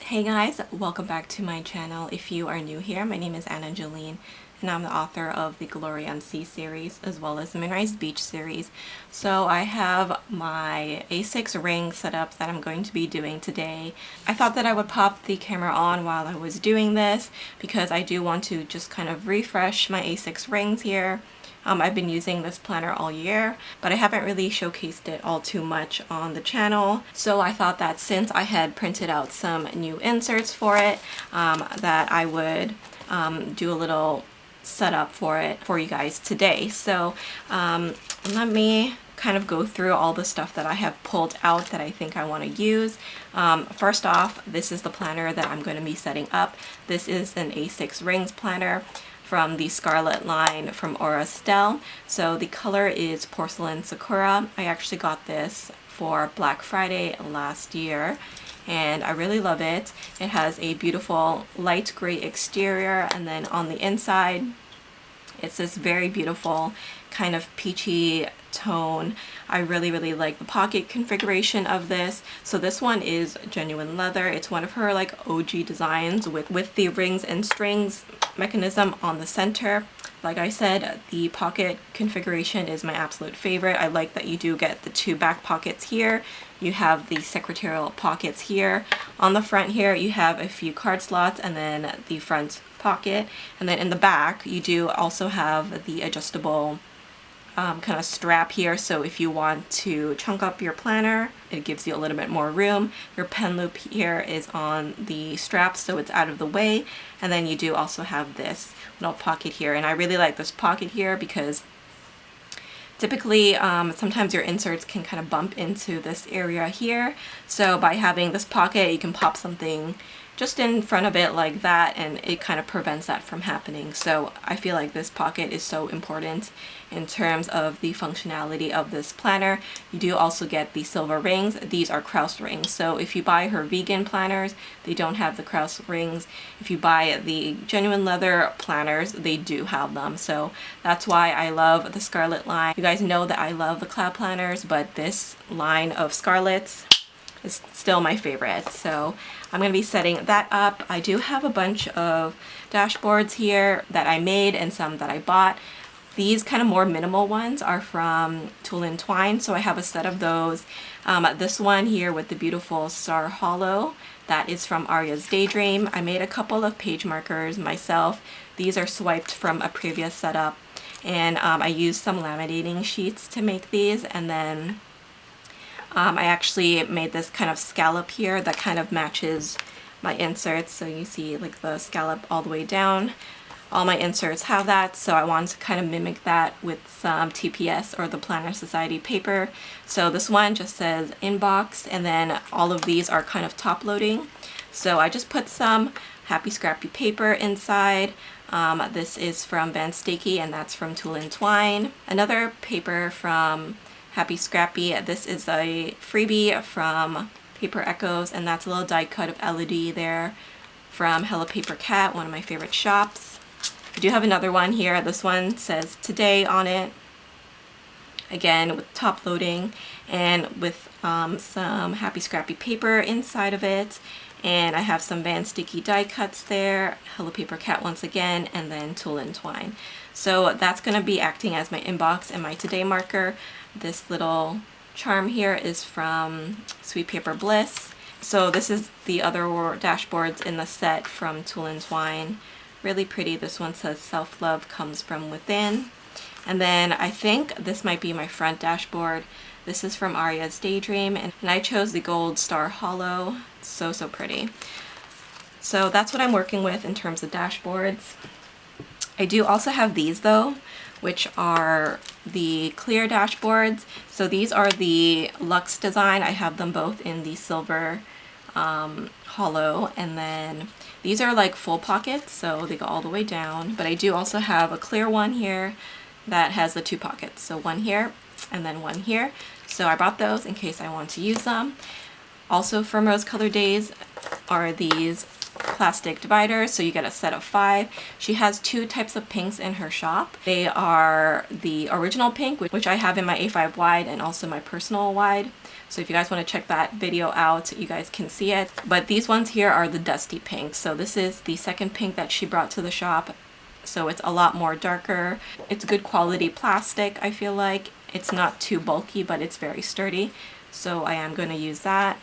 Hey guys, welcome back to my channel. If you are new here, my name is AnaJolene and I'm the author of the Glory on Sea series as well as the MOONRISE Beach series. So I have my A6 ring set up that I'm going to be doing today. I thought that I would pop the camera on while I was doing this because I do want to just kind of refresh my A6 rings here. I've been using this planner all year, but I haven't really showcased it all too much on the channel. So I thought that since I had printed out some new inserts for it, that I would do a little setup for it for you guys today. So let me kind of go through all the stuff that I have pulled out that I think I want to use. First off, this is the planner that I'm going to be setting up. This is an A6 rings planner from the Scarlet line from Estelle. So the color is Porcelain Sakura. I actually got this for Black Friday last year and I really love it. It has a beautiful light gray exterior, and then on the inside it's this very beautiful kind of peachy tone. I really like the pocket configuration of this. So this one is genuine leather. It's one of her like OG designs with the rings and strings mechanism on the center. Like I said, the pocket configuration is my absolute favorite. I like that you do get the two back pockets here. You have the secretarial pockets here. On the front here, you have a few card slots and then the front pocket. And then in the back, you do also have the adjustable kind of strap here, so if you want to chunk up your planner, it gives you a little bit more room. Your pen loop here is on the strap, so it's out of the way, and then you do also have this little pocket here, and I really like this pocket here because typically sometimes your inserts can kind of bump into this area here, so by having this pocket you can pop something just in front of it like that and it kind of prevents that from happening. So I feel like this pocket is so important in terms of the functionality of this planner. You do also get the silver rings. These are Krause rings. So if you buy her vegan planners, they don't have the Krause rings. If you buy the genuine leather planners, they do have them. So that's why I love the Scarlet line. You guys know that I love the cloud planners, but this line of Scarlets is still my favorite. So I'm going to be setting that up. I do have a bunch of dashboards here that I made and some that I bought. These kind of more minimal ones are from Tulle and Twine, so I have a set of those. This one here with the beautiful star hollow, that is from Aria's Daydream. I made a couple of page markers myself. These are swiped from a previous setup, and I used some laminating sheets to make these, and then I actually made this kind of scallop here that kind of matches my inserts. So you see like the scallop all the way down. All my inserts have that, so I wanted to kind of mimic that with some TPS or the Planner Society paper. So this one just says inbox, and then all of these are kind of top loading. So I just put some Happy Scrappy paper inside. This is from Van Stakey and that's from Tulle and Twine. Another paper from Happy Scrappy. This is a freebie from Paper Echoes, and that's a little die cut of LED there from Hello Paper Cat, one of my favorite shops. I do have another one here. This one says today on it, again with top loading and with some Happy Scrappy paper inside of it, and I have some Van Stakey die cuts there, Hello Paper Cat once again, and then Tulle and Twine. So that's going to be acting as my inbox and my today marker. This little charm here is from Sweet Paper Bliss. So this is the other dashboards in the set from Tulle and Twine. Really pretty. This one says self-love comes from within. And then I think this might be my front dashboard. This is from Aria's Daydream, and I chose the gold star hollow. It's so pretty. So that's what I'm working with in terms of dashboards. I do also have these though, which are the clear dashboards. So these are the Luxe design. I have them both in the silver hollow, and then these are like full pockets, so they go all the way down. But I do also have a clear one here that has the two pockets, so one here and then one here. So I bought those in case I want to use them. Also from Rose Color Daze are these plastic dividers, so you get a set of 5. She has 2 types of pinks in her shop. They are the original pink, which I have in my A5 wide and also my personal wide. So if you guys want to check that video out, you guys can see it. But these ones here are the dusty pink. So this is the second pink that she brought to the shop. So it's a lot more darker. It's good quality plastic, I feel like. It's not too bulky, but it's very sturdy. So I am going to use that.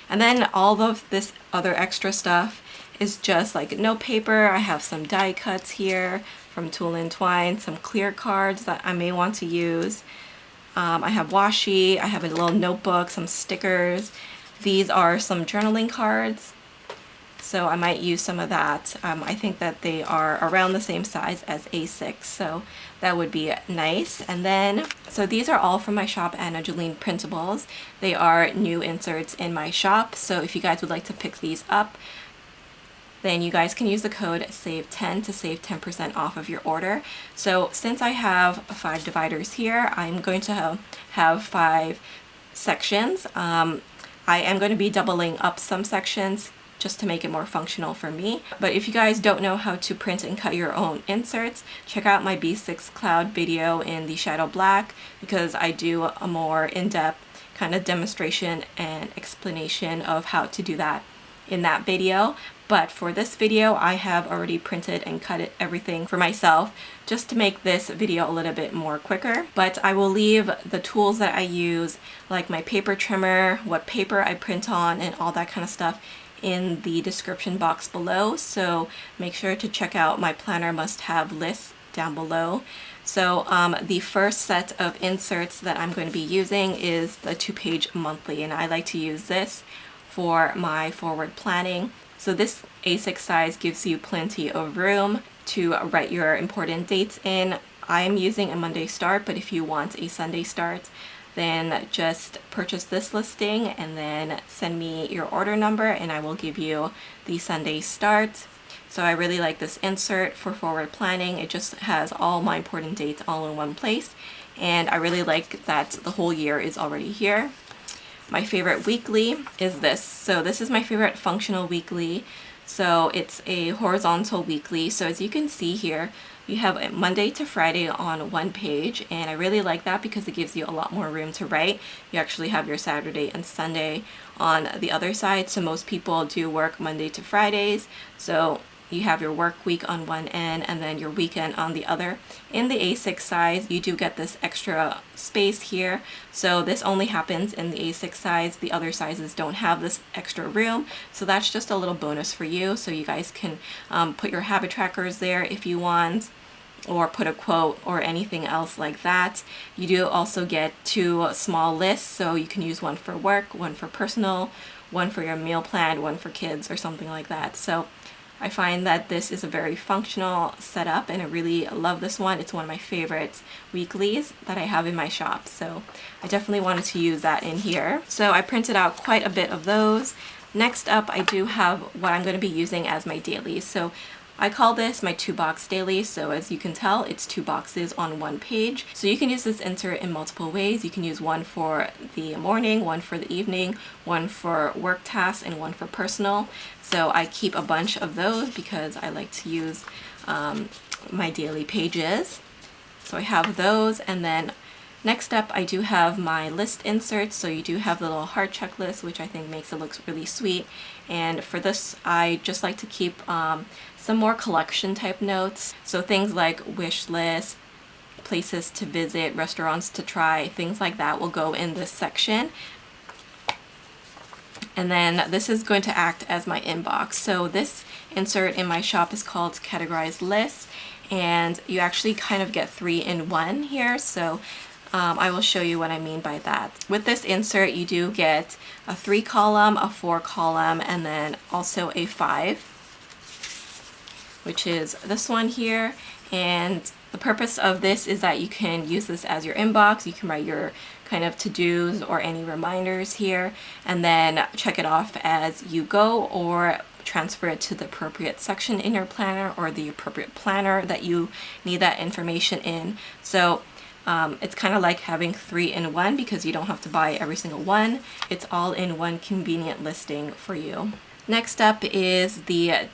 And then all of this other extra stuff is just like note paper. I have some die cuts here from Tulle and Twine, some clear cards that I may want to use. I have washi, I have a little notebook, some stickers. These are some journaling cards, so I might use some of that. I think that they are around the same size as A6, so that would be nice. And then, so these are all from my shop, AnaJolenePrintables. They are new inserts in my shop, so if you guys would like to pick these up, then you guys can use the code SAVE10 to save 10% off of your order. So since I have 5 dividers here, I'm going to have 5 sections. I am going to be doubling up some sections just to make it more functional for me. But if you guys don't know how to print and cut your own inserts, check out my B6 Cloud video in the Shadow Black, because I do a more in-depth kind of demonstration and explanation of how to do that in that video. But for this video, I have already printed and cut everything for myself just to make this video a little bit more quicker. But I will leave the tools that I use, like my paper trimmer, what paper I print on, and all that kind of stuff in the description box below. So make sure to check out my planner must-have list down below. So the first set of inserts that I'm going to be using is the 2-page monthly, and I like to use this for my forward planning. So this A6 size gives you plenty of room to write your important dates in. I am using a Monday start, but if you want a Sunday start, then just purchase this listing and then send me your order number and I will give you the Sunday start. So I really like this insert for forward planning. It just has all my important dates all in one place, and I really like that the whole year is already here. My favorite weekly is this. So this is my favorite functional weekly. So it's a horizontal weekly. So as you can see here, you have a Monday to Friday on one page, and I really like that because it gives you a lot more room to write. You actually have your Saturday and Sunday on the other side. So most people do work Monday to Fridays. So you have your work week on one end and then your weekend on the other. In the A6 size, you do get this extra space here. So this only happens in the A6 size. The other sizes don't have this extra room. So that's just a little bonus for you. So you guys can put your habit trackers there if you want, or put a quote or anything else like that. You do also get 2 small lists. So you can use one for work, one for personal, one for your meal plan, one for kids, or something like that. So I find that this is a very functional setup, and I really love this one. It's one of my favorite weeklies that I have in my shop, so I definitely wanted to use that in here. So I printed out quite a bit of those. Next up, I do have what I'm going to be using as my dailies. So I call this my 2-box daily. So as you can tell, it's 2 boxes on one page. So you can use this insert in multiple ways. You can use one for the morning, one for the evening, one for work tasks, and one for personal. So I keep a bunch of those because I like to use my daily pages. So I have those, and then next up I do have my list inserts. So you do have the little heart checklist, which I think makes it look really sweet. And for this, I just like to keep some more collection type notes. So things like wish list, places to visit, restaurants to try, things like that will go in this section. And then this is going to act as my inbox. So this insert in my shop is called Categorized Lists, and you actually kind of get 3 in 1 here. So I will show you what I mean by that. With this insert, you do get a 3-column, a 4-column, and then also a 5, which is this one here. And the purpose of this is that you can use this as your inbox. You can write your kind of to-dos or any reminders here, and then check it off as you go, or transfer it to the appropriate section in your planner or the appropriate planner that you need that information in. So it's kind of like having 3 in 1 because you don't have to buy every single one. It's all in one convenient listing for you. Next up is the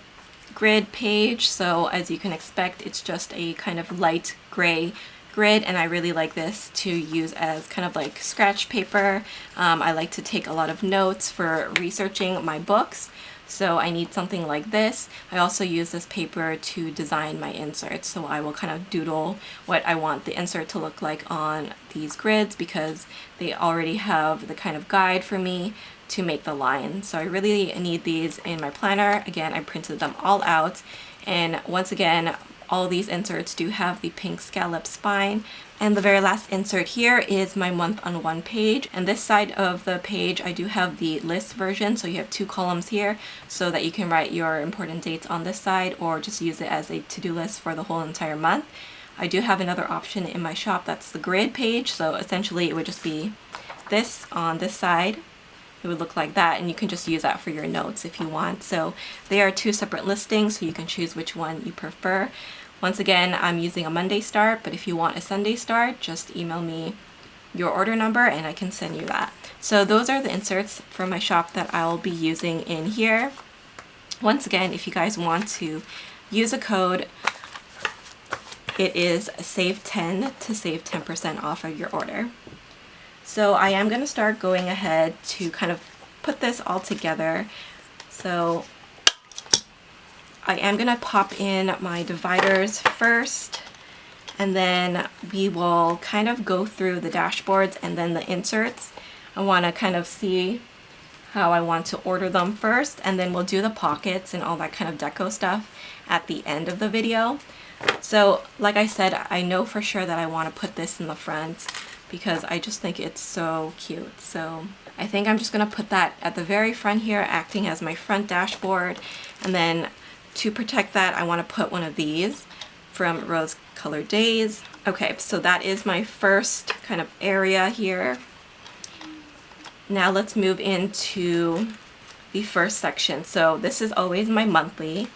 grid page. So as you can expect, it's just a kind of light gray grid, and I really like this to use as kind of like scratch paper. I like to take a lot of notes for researching my books, so I need something like this. I also use this paper to design my inserts, so I will kind of doodle what I want the insert to look like on these grids because they already have the kind of guide for me to make the line. So I really need these in my planner. Again, I printed them all out, and once again, all these inserts do have the pink scallop spine. And the very last insert here is my month on one page, and this side of the page I do have the list version, so you have 2 columns here so that you can write your important dates on this side or just use it as a to-do list for the whole entire month. I do have another option in my shop that's the grid page, so essentially it would just be this on this side. It would look like that, and you can just use that for your notes if you want. So they are 2 separate listings, so you can choose which one you prefer. Once again, I'm using a Monday start, but if you want a Sunday start, just email me your order number and I can send you that. So those are the inserts from my shop that I'll be using in here. Once again, if you guys want to use a code, it is SAVE10 to save 10% off of your order. So I am going to start going ahead to kind of put this all together. So I am going to pop in my dividers first, and then we will kind of go through the dashboards and then the inserts. I want to kind of see how I want to order them first, and then we'll do the pockets and all that kind of deco stuff at the end of the video. So like I said, I know for sure that I want to put this in the front because I just think it's so cute. So I think I'm just going to put that at the very front here, acting as my front dashboard, and then to protect that, I want to put one of these from Rose Colored Daze. Okay, so that is my first kind of area here. Now let's move into the first section. So this is always my monthly.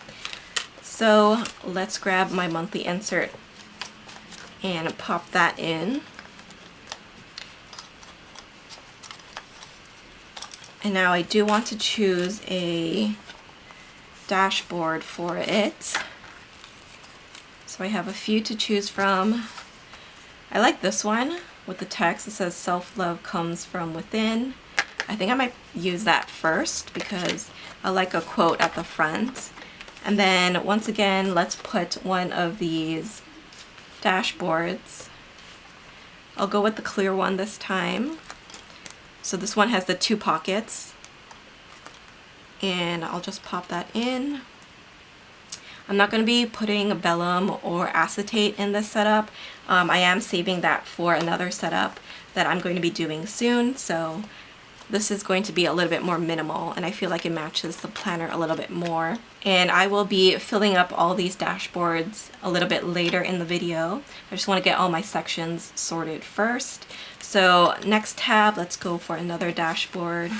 So let's grab my monthly insert and pop that in. And now I do want to choose a dashboard for it. So I have a few to choose from. I like this one with the text. It says self-love comes from within. I think I might use that first because I like a quote at the front. And then once again, let's put one of these dashboards. I'll go with the clear one this time. So this one has the 2 pockets. And I'll just pop that in. I'm not going to be putting vellum or acetate in this setup. I am saving that for another setup that I'm going to be doing soon. So this is going to be a little bit more minimal, and I feel like it matches the planner a little bit more. And I will be filling up all these dashboards a little bit later in the video. I just want to get all my sections sorted first. So next tab, let's go for another dashboard.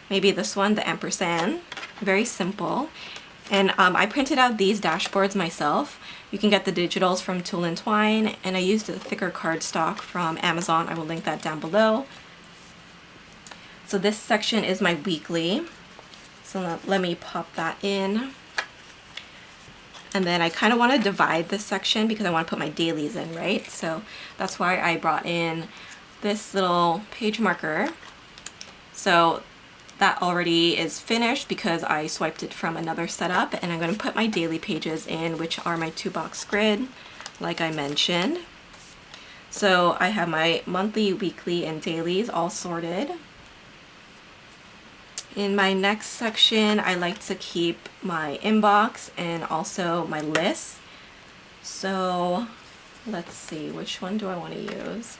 Maybe this one, the ampersand. Very simple. And I printed out these dashboards myself. You can get the digitals from Tulle and Twine, and I used a thicker cardstock from Amazon. I will link that down below. So this section is my weekly. So let me pop that in. And then I kind of want to divide this section because I want to put my dailies in, right? So that's why I brought in this little page marker. So that already is finished because I swiped it from another setup, and I'm going to put my daily pages in, which are my 2-box grid, like I mentioned. So I have my monthly, weekly, and dailies all sorted. In my next section, I like to keep my inbox and also my list. So let's see, which one do I want to use?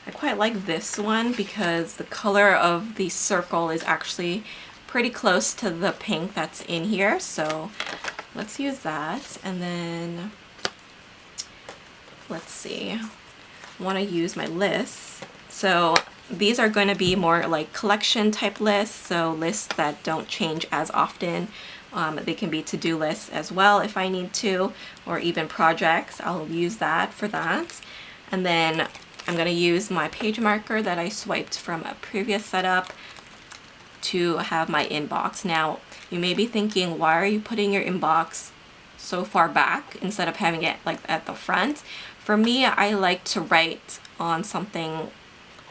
I quite like this one because the color of the circle is actually pretty close to the pink that's in here. So let's use that. And then let's see, I want to use my lists. So these are going to be more like collection type lists, so lists that don't change as often. They can be to-do lists as well if I need to, or even projects. I'll use that for that. And then I'm going to use my page marker that I swiped from a previous setup to have my inbox. Now, you may be thinking, why are you putting your inbox so far back instead of having it like at the front? For me, I like to write on something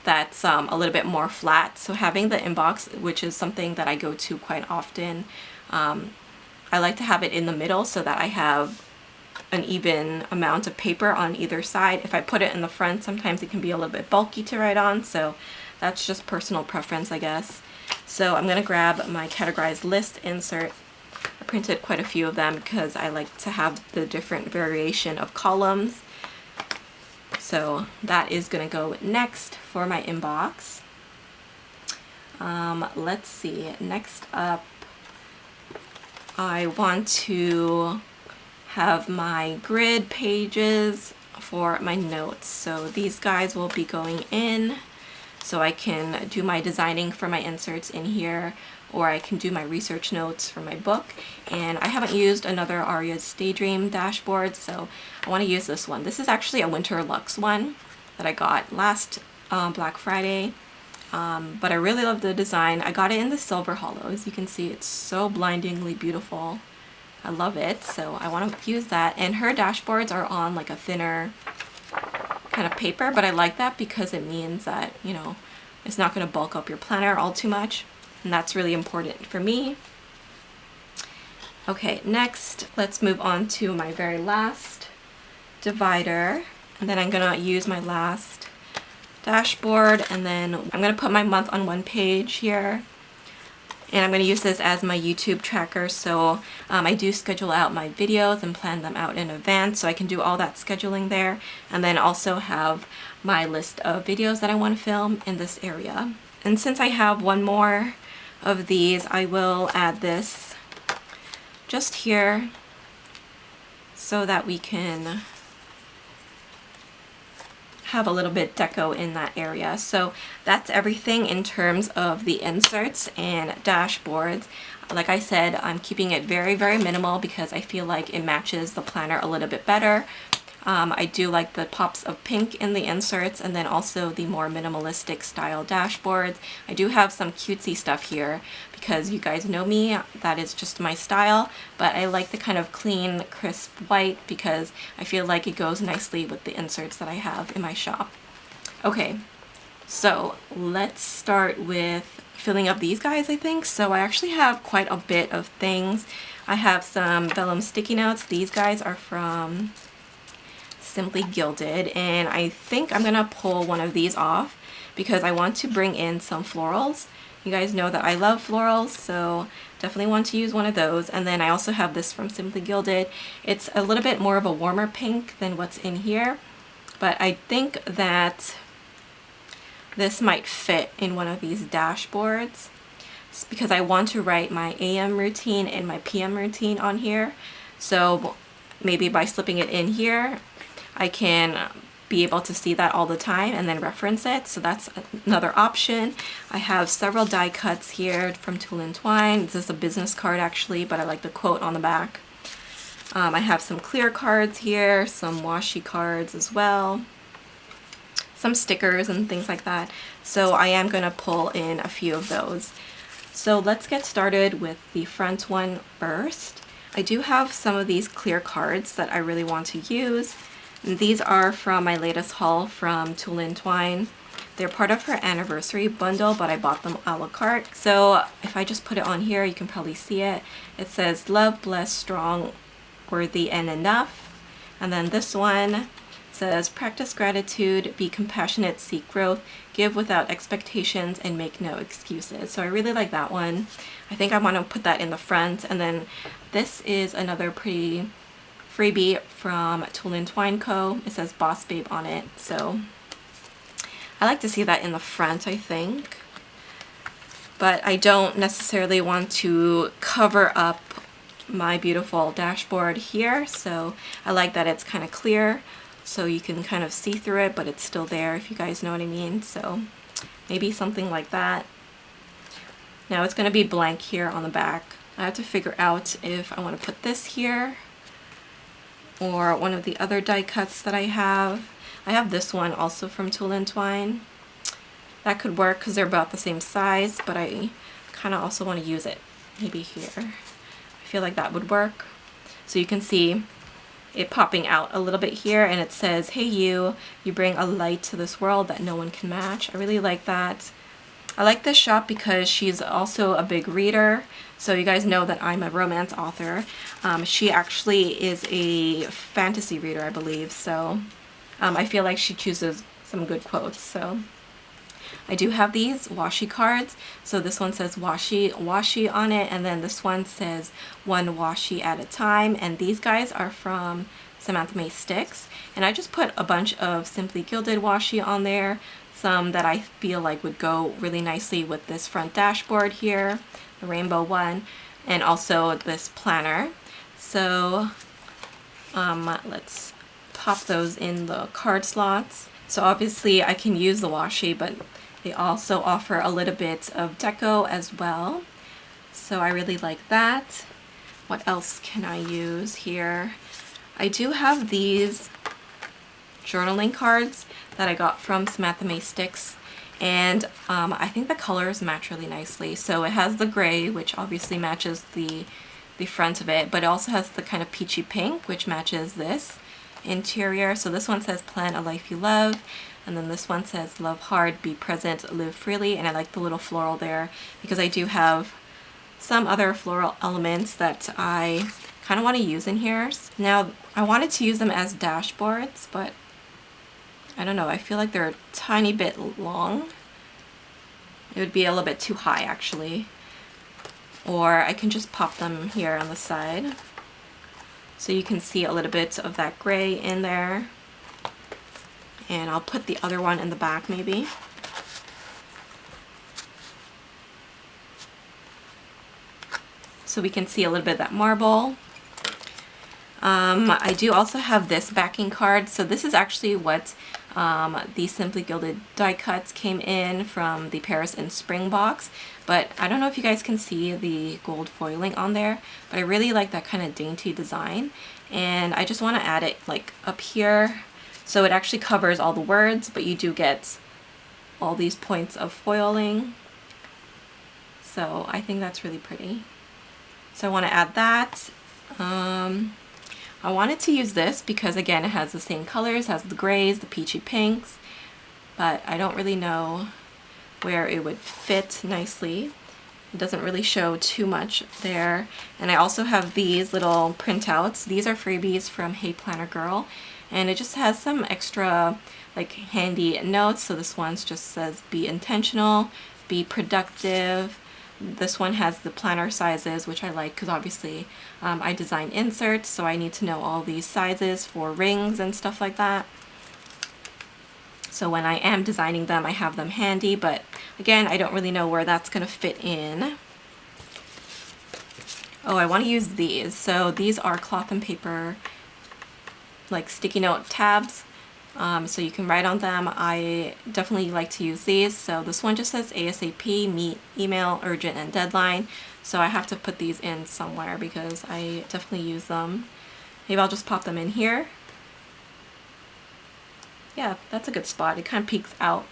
that's a little bit more flat. So having the inbox, which is something that I go to quite often, I like to have it in the middle so that I have an even amount of paper on either side. If I put it in the front, sometimes it can be a little bit bulky to write on, so that's just personal preference, I guess. So I'm going to grab my categorized list insert. I printed quite a few of them because I like to have the different variation of columns. So that is going to go next for my inbox. Let's see, next up I want to have my grid pages for my notes. So these guys will be going in so I can do my designing for my inserts in here, or I can do my research notes for my book. And I haven't used another Aria's Daydream dashboard, so I want to use this one. This is actually a Winter Luxe one that I got last Black Friday, but I really love the design. I got it in the silver hollow. As you can see, it's so blindingly beautiful. I love it, so I want to use that. And her dashboards are on like a thinner kind of paper, but I like that because it means that, you know, it's not going to bulk up your planner all too much, and that's really important for me. Okay, next let's move on to my very last divider, and then I'm going to use my last dashboard, and then I'm going to put my month on one page here. And I'm going to use this as my YouTube tracker, so I do schedule out my videos and plan them out in advance, so I can do all that scheduling there, and then also have my list of videos that I want to film in this area. And since I have one more of these, I will add this just here so that we can have a little bit deco in that area. So that's everything in terms of the inserts and dashboards. Like I said, I'm keeping it very, very minimal because I feel like it matches the planner a little bit better. I do like the pops of pink in the inserts, and then also the more minimalistic style dashboards. I do have some cutesy stuff here because you guys know me, that is just my style, but I like the kind of clean, crisp white because I feel like it goes nicely with the inserts that I have in my shop. Okay, so let's start with filling up these guys, I think. So I actually have quite a bit of things. I have some vellum sticky notes. These guys are from Simply Gilded, and I think I'm gonna pull one of these off because I want to bring in some florals. You guys know that I love florals, so definitely want to use one of those. And then I also have this from Simply Gilded. It's a little bit more of a warmer pink than what's in here, but I think that this might fit in one of these dashboards because I want to write my AM routine and my PM routine on here. So maybe by slipping it in here, I can be able to see that all the time and then reference it. So that's another option. I have several die cuts here from Tulle and Twine. This is a business card actually, but I like the quote on the back. I have some clear cards here, some washi cards as well, some stickers and things like that. So I am going to pull in a few of those. So let's get started with the front one first. I do have some of these clear cards that I really want to use. And these are from my latest haul from Tulle and Twine. They're part of her anniversary bundle, but I bought them a la carte. So if I just put it on here, you can probably see it. It says love, blessed, strong, worthy, and enough. And then this one says practice gratitude, be compassionate, seek growth, give without expectations, and make no excuses. So I really like that one. I think I want to put that in the front. And then this is another pretty freebie from Tulle and Twine Co. It says Boss Babe on it, so I like to see that in the front, I think. But I don't necessarily want to cover up my beautiful dashboard here, so I like that it's kind of clear so you can kind of see through it, but it's still there, if you guys know what I mean. So maybe something like that. Now it's going to be blank here on the back. I have to figure out if I want to put this here or one of the other die cuts that I have. I have this one also from Tulle and Twine. That could work because they're about the same size, but I kind of also want to use it maybe here. I feel like that would work. So you can see it popping out a little bit here, and it says, "Hey you bring a light to this world that no one can match." I really like that. I like this shop because she's also a big reader. So you guys know that I'm a romance author. She actually is a fantasy reader, I believe. So I feel like she chooses some good quotes. So I do have these washi cards. So this one says washi washi on it, and then this one says one washi at a time. And these guys are from Samantha May Sticks. And I just put a bunch of Simply Gilded washi on there. Some that I feel like would go really nicely with this front dashboard here, the rainbow one, and also this planner. So let's pop those in the card slots. So obviously I can use the washi, but they also offer a little bit of deco as well. So I really like that. What else can I use here? I do have these journaling cards that I got from Samantha May Sticks, and I think the colors match really nicely. So it has the gray, which obviously matches the front of it, but it also has the kind of peachy pink, which matches this interior. So this one says plan a life you love, and then this one says love hard, be present, live freely. And I like the little floral there because I do have some other floral elements that I kind of want to use in here. Now I wanted to use them as dashboards, but I don't know, I feel like they're a tiny bit long. It would be a little bit too high actually. Or I can just pop them here on the side so you can see a little bit of that gray in there. And I'll put the other one in the back maybe. So we can see a little bit of that marble. I do also have this backing card. So this is actually what the Simply Gilded die cuts came in from the Paris in Spring box. But I don't know if you guys can see the gold foiling on there, but I really like that kind of dainty design. And I just want to add it like up here. So it actually covers all the words, but you do get all these points of foiling. So I think that's really pretty. So I want to add that. I wanted to use this because again it has the same colors, has the grays, the peachy pinks, but I don't really know where it would fit nicely. It doesn't really show too much there. And I also have these little printouts. These are freebies from Hey Planner Girl, and it just has some extra like handy notes. So this one just says be intentional, be productive. This one has the planner sizes, which I like because obviously I design inserts, so I need to know all these sizes for rings and stuff like that. So when I am designing them, I have them handy, but again, I don't really know where that's going to fit in. Oh, I want to use these. So these are cloth and paper, like sticky note tabs. So you can write on them. I definitely like to use these. So this one just says ASAP, meet, email, urgent, and deadline. So I have to put these in somewhere because I definitely use them. Maybe I'll just pop them in here. Yeah, that's a good spot. It kind of peeks out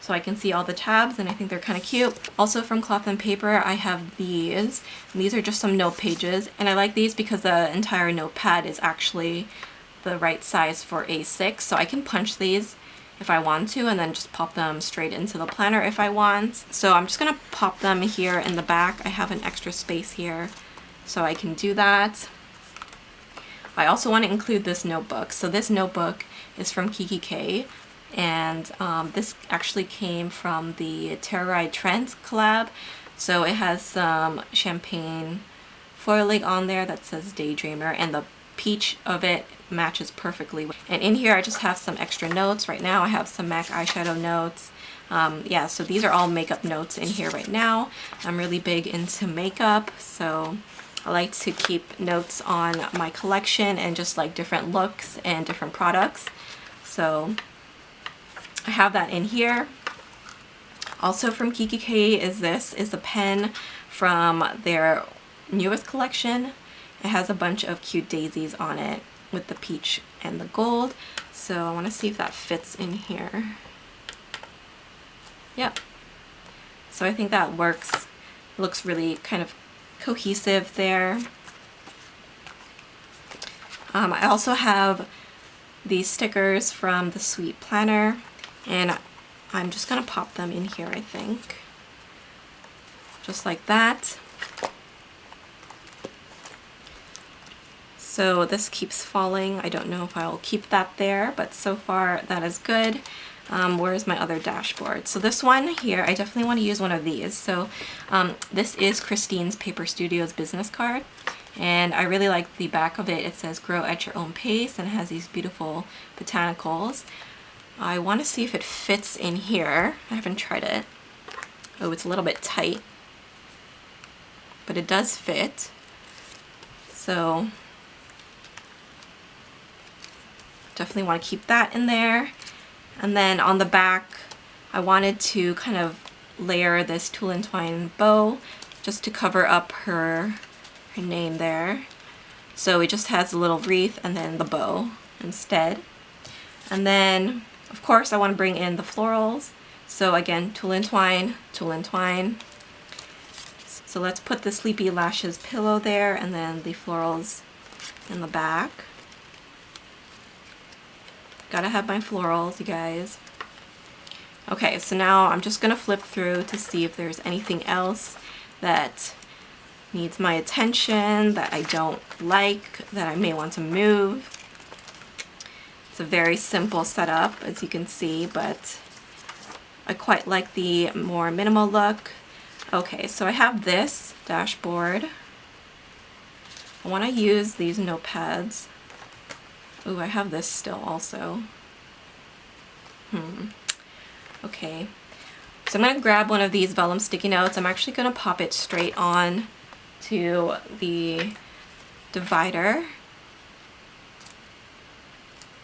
so I can see all the tabs, and I think they're kind of cute. Also from Cloth and Paper, I have these. And these are just some note pages, and I like these because the entire notepad is actually the right size for A6, so I can punch these if I want to and then just pop them straight into the planner if I want. So I'm just gonna pop them here in the back. I have an extra space here so I can do that. I also want to include this notebook. So this notebook is from Kiki K, and this actually came from the Terroride Trends collab. So it has some champagne foiling on there that says Daydreamer, and the peach of it matches perfectly. And in here I just have some extra notes. Right now I have some MAC eyeshadow notes. Yeah, so these are all makeup notes in here right now. I'm really big into makeup, so I like to keep notes on my collection and just like different looks and different products. So I have that in here. Also from Kiki K is a pen from their newest collection. It has a bunch of cute daisies on it with the peach and the gold. So I want to see if that fits in here. Yep. So I think that works. It looks really kind of cohesive there. I also have these stickers from the Sweet Planner, and I'm just gonna pop them in here, I think. Just like that. So this keeps falling. I don't know if I'll keep that there, but so far that is good. Where's my other dashboard? So this one here, I definitely want to use one of these. So this is Christine's Paper Studios business card, and I really like the back of it. It says grow at your own pace, and it has these beautiful botanicals. I want to see if it fits in here. I haven't tried it. Oh, it's a little bit tight, but it does fit. So definitely want to keep that in there. And then on the back, I wanted to kind of layer this Tulle and Twine bow just to cover up her name there. So it just has a little wreath and then the bow instead. And then, of course, I want to bring in the florals. So again, Tulle and Twine, Tulle and Twine. So let's put the Sleepy Lashes pillow there, and then the florals in the back. Gotta have my florals, you guys. Okay, so now I'm just gonna flip through to see if there's anything else that needs my attention, that I don't like, that I may want to move. It's a very simple setup, as you can see, but I quite like the more minimal look. Okay, so I have this dashboard. I want to use these notepads. Ooh, I have this still also. Okay, so I'm going to grab one of these vellum sticky notes. I'm actually going to pop it straight on to the divider.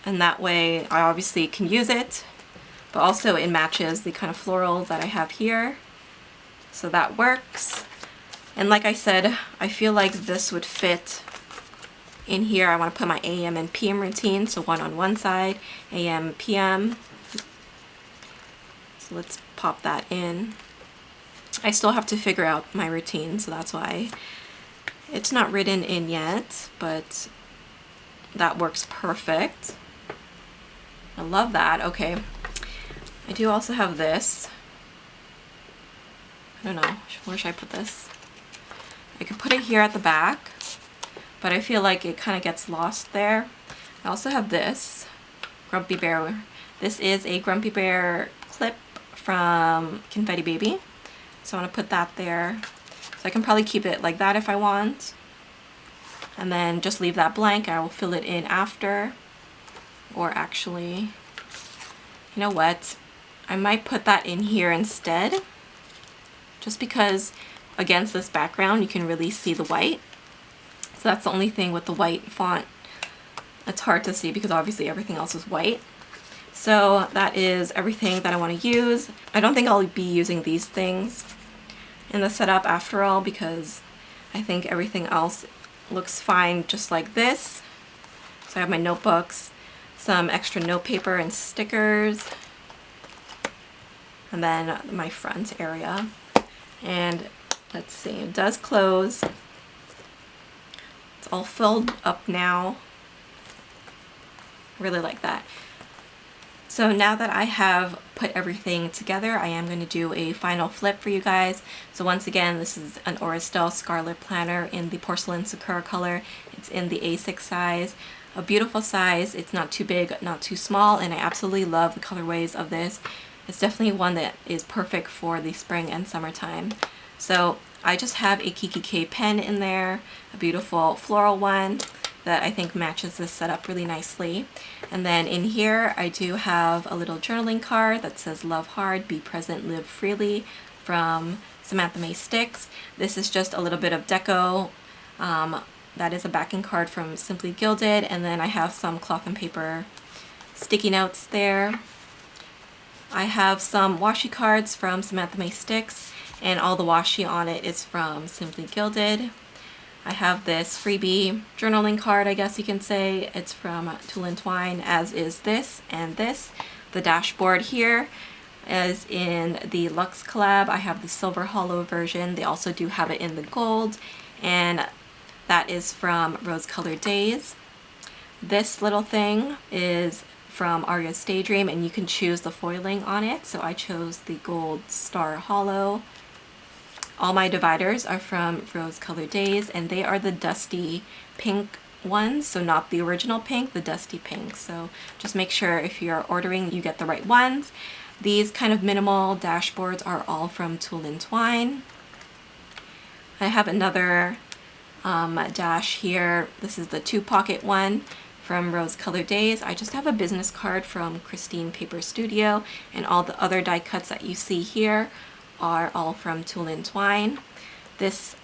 And that way I obviously can use it, but also it matches the kind of floral that I have here. So that works. And like I said, I feel like this would fit in here. I want to put my AM and PM routine, so one on one side, AM, PM. So let's pop that in. I still have to figure out my routine, so that's why it's not written in yet, but that works perfect. I love that. Okay, I do also have this. I don't know, where should I put this? I could put it here at the back, but I feel like it kind of gets lost there. I also have this Grumpy Bear. This is a Grumpy Bear clip from Confetti Baby. So I want to put that there. So I can probably keep it like that if I want. And then just leave that blank. I will fill it in after. Or actually, you know what? I might put that in here instead. Just because against this background you can really see the white. So that's the only thing with the white font. It's hard to see because obviously everything else is white. So that is everything that I want to use. I don't think I'll be using these things in the setup after all, because I think everything else looks fine just like this. So I have my notebooks, some extra note paper and stickers, and then my front area. And let's see, it does close. It's all filled up now. Really like that. So now that I have put everything together, I am going to do a final flip for you guys. So once again, this is an Estelle Scarlet planner in the Porcelain Sakura color. It's in the A6 size. A beautiful size. It's not too big, not too small, and I absolutely love the colorways of this. It's definitely one that is perfect for the spring and summertime. So I just have a Kiki K pen in there, a beautiful floral one that I think matches this setup really nicely. And then in here I do have a little journaling card that says love hard, be present, live freely from Samantha May Sticks. This is just a little bit of deco. That is a backing card from Simply Gilded, and then I have some cloth and paper sticky notes there. I have some washi cards from Samantha May Sticks, and all the washi on it is from Simply Gilded. I have this freebie journaling card, I guess you can say. It's from Tulle and Twine, as is this and this. The dashboard here is in the Luxe collab. I have the silver hollow version. They also do have it in the gold, and that is from Rose Colored Daze. This little thing is from Aria's Daydream, and you can choose the foiling on it. So I chose the Gold Star Hollow. All my dividers are from Rose Colored Daze, and they are the dusty pink ones, so not the original pink, the dusty pink. So just make sure if you're ordering you get the right ones. These kind of minimal dashboards are all from Tulle and Twine. I have another dash here. This is the 2-pocket one from Rose Colored Daze. I just have a business card from Christine Paper Studio, and all the other die cuts that you see here are all from Tulle and Twine. This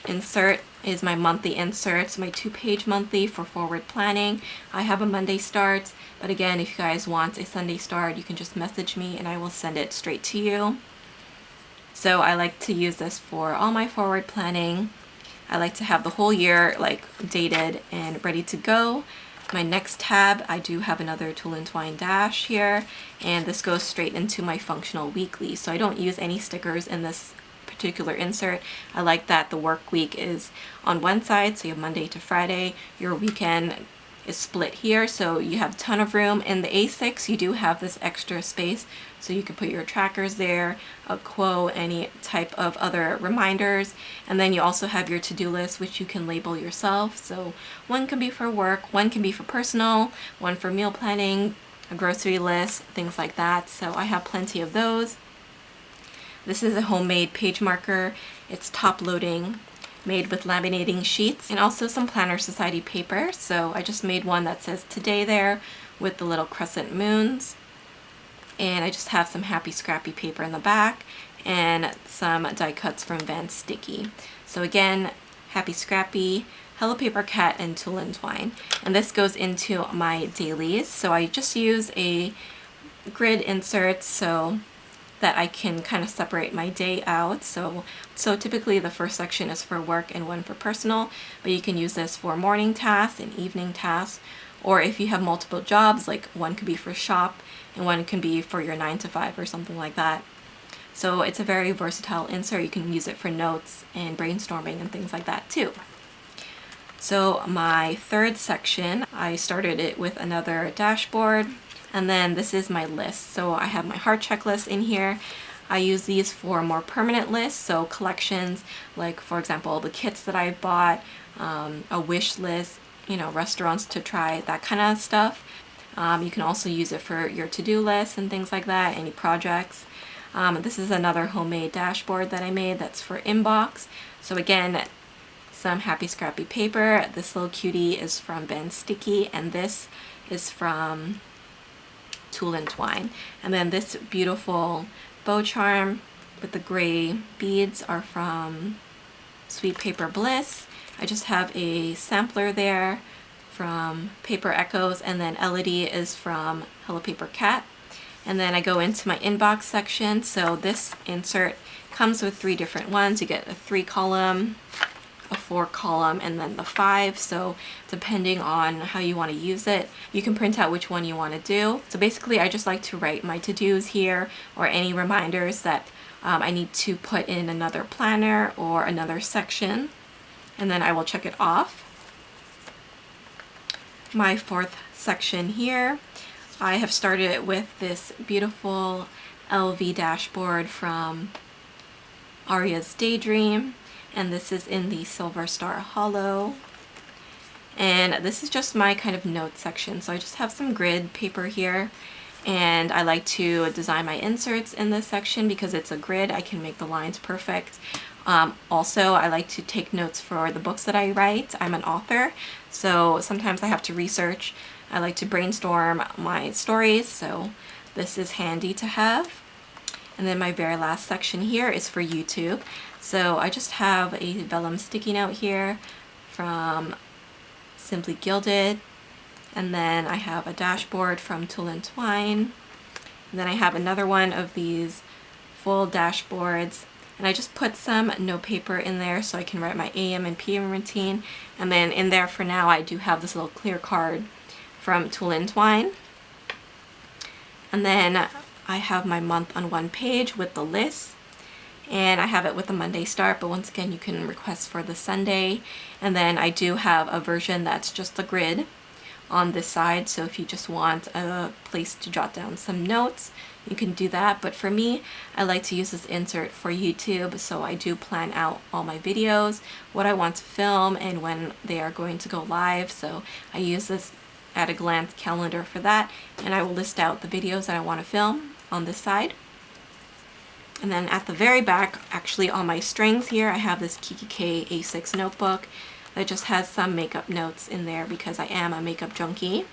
insert is my monthly inserts, my 2-page monthly for forward planning. I have a Monday start, but again, if you guys want a Sunday start, you can just message me and I will send it straight to you. So I like to use this for all my forward planning. I like to have the whole year like dated and ready to go. My next tab, I do have another Tulle and Twine dash here, and this goes straight into my functional weekly. So I don't use any stickers in this particular insert. I like that the work week is on one side, so you have Monday to Friday. Your weekend is split here, so you have a ton of room. In the A6, you do have this extra space, so you can put your trackers there, a quote, any type of other reminders, and then you also have your to-do list, which you can label yourself. So one can be for work, one can be for personal, one for meal planning, a grocery list, things like that. So I have plenty of those. This is a homemade page marker. It's top loading, made with laminating sheets, and also some Planner Society paper. So I just made one that says today there with the little crescent moons. And I just have some Happy Scrappy paper in the back and some die cuts from Van Sticky. So again, Happy Scrappy, Hello Paper Cat, and Tulle and Twine. And this goes into my dailies. So I just use a grid insert so that I can kind of separate my day out. So typically the first section is for work and one for personal, but you can use this for morning tasks and evening tasks, or if you have multiple jobs, like one could be for shop and one can be for your 9 to 5 or something like that. So it's a very versatile insert. You can use it for notes and brainstorming and things like that too. So my third section, I started it with another dashboard. And then this is my list. So I have my heart checklist in here. I use these for more permanent lists, so collections, like for example, the kits that I bought, a wish list, you know, restaurants to try, that kind of stuff. You can also use it for your to-do list and things like that, any projects. This is another homemade dashboard that I made that's for inbox. So again, some Happy Scrappy paper. This little cutie is from Van Sticky, and this is from Tulle and Twine. And then this beautiful bow charm with the gray beads are from Sweet Paper Bliss. I just have a sampler there from Paper Echoes, and then Elodie is from Hello Paper Cat. And then I go into my inbox section. So this insert comes with 3 different ones. You get a 3-column, a 4-column, and then the 5. So depending on how you want to use it, you can print out which one you want to do. So basically I just like to write my to-dos here, or any reminders that I need to put in another planner or another section, and then I will check it off. My 4th section here, I have started it with this beautiful LV dashboard from Aria's Daydream, and this is in the Silver Star Hollow. And this is just my kind of note section. So I just have some grid paper here, and I like to design my inserts in this section because it's a grid. I can make the lines perfect. Also, I like to take notes for the books that I write. I'm an author, so sometimes I have to research. I like to brainstorm my stories, so this is handy to have. And then my very last section here is for YouTube. So I just have a vellum sticky note here from Simply Gilded. And then I have a dashboard from Tulle and Twine. And then I have another one of these full dashboards. And I just put some note paper in there so I can write my AM and PM routine. And then in there for now I do have this little clear card from Tulle and Twine. And then I have my month on one page with the list, and I have it with the Monday start, but once again you can request for the Sunday. And then I do have a version that's just the grid on this side, so if you just want a place to jot down some notes, you can do that. But for me, I like to use this insert for YouTube, so I do plan out all my videos, what I want to film, and when they are going to go live. So I use this at a glance calendar for that, and I will list out the videos that I want to film on this side. And then at the very back, actually on my strings here, I have this Kiki K A6 notebook that just has some makeup notes in there because I am a makeup junkie.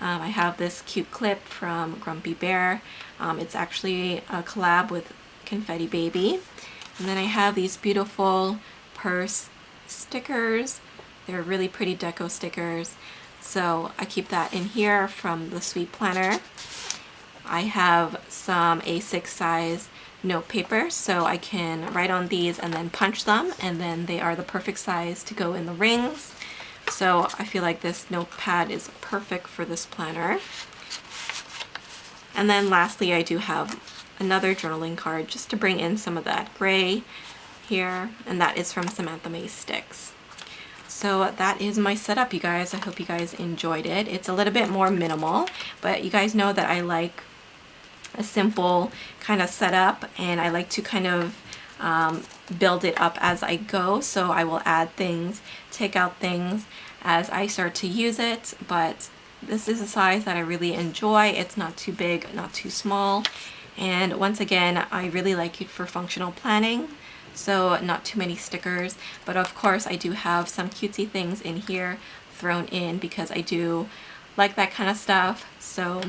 I have this cute clip from Grumpy Bear. It's actually a collab with Confetti Baby. And then I have these beautiful purse stickers. They're really pretty deco stickers. So I keep that in here from the Sweet Planner. I have some A6 size note paper, so I can write on these and then punch them, and then they are the perfect size to go in the rings. So I feel like this notepad is perfect for this planner. And then lastly, I do have another journaling card just to bring in some of that gray here, and that is from Samantha May Sticks. So that is my setup, you guys. I hope you guys enjoyed it. It's a little bit more minimal, but you guys know that I like a simple kind of setup, and I like to kind of build it up as I go. So I will add things, take out things as I start to use it, but this is a size that I really enjoy. It's not too big, not too small, and once again, I really like it for functional planning. So not too many stickers, but of course I do have some cutesy things in here thrown in because I do like that kind of stuff. So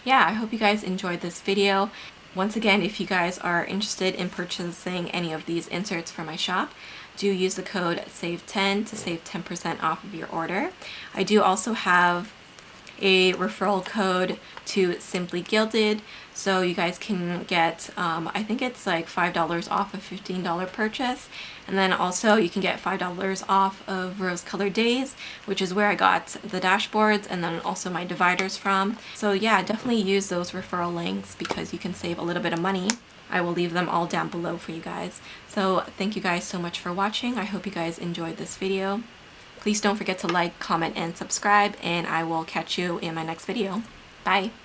yeah, I hope you guys enjoyed this video. Once again, if you guys are interested in purchasing any of these inserts from my shop, do use the code SAVE10 to save 10% off of your order. I do also have a referral code to Simply Gilded, so you guys can get I think it's like $5 off a $15 purchase, and then also you can get $5 off of Rose Colored Daze, which is where I got the dashboards and then also my dividers from. So yeah, definitely use those referral links because you can save a little bit of money. I will leave them all down below for you guys. So thank you guys so much for watching. I hope you guys enjoyed this video. Please don't forget to like, comment, and subscribe, and I will catch you in my next video. Bye!